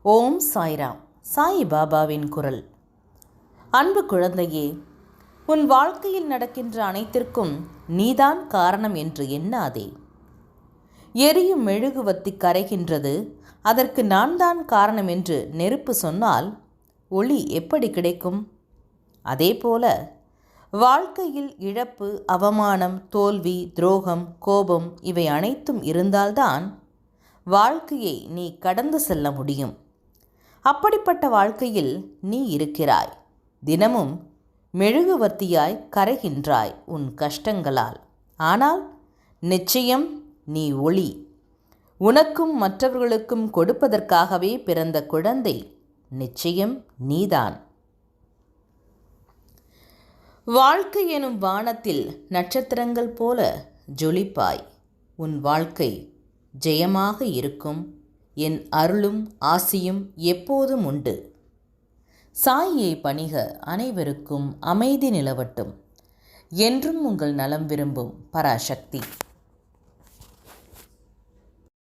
ஓம் சாய்ராம். சாய் பாபாவின் குரல். அன்பு குழந்தையே, உன் வாழ்க்கையில் நடக்கின்ற அனைத்திற்கும் நீதான் காரணம் என்று எண்ணாதே. எரியும் மெழுகுவத்தி கரைகின்றது, அதற்கு நான் தான் காரணம் என்று நெருப்பு சொன்னால் ஒளி எப்படி கிடைக்கும்? அதேபோல வாழ்க்கையில் இழப்பு, அவமானம், தோல்வி, துரோகம், கோபம் இவை அனைத்தும் இருந்தால்தான் வாழ்க்கையை நீ கடந்து செல்ல முடியும். அப்படிப்பட்ட வாழ்க்கையில் நீ இருக்கிறாய். தினமும் மெழுகுவர்த்தியாய் கரைகின்றாய் உன் கஷ்டங்களால். ஆனால் நிச்சயம் நீ ஒளி. உனக்கும் மற்றவர்களுக்கும் கொடுப்பதற்காகவே பிறந்த குழந்தை நிச்சயம் நீதான். வாழ்க்கை எனும் வானத்தில் நட்சத்திரங்கள் போல ஜொலிப்பாய். உன் வாழ்க்கை ஜெயமாக இருக்கும். என் அருளும் ஆசியும் எப்போதும் உண்டு. சாயை பணிக, அனைவருக்கும் அமைதி நிலவட்டும். என்றும் உங்கள் நலம் விரும்பும் பராசக்தி.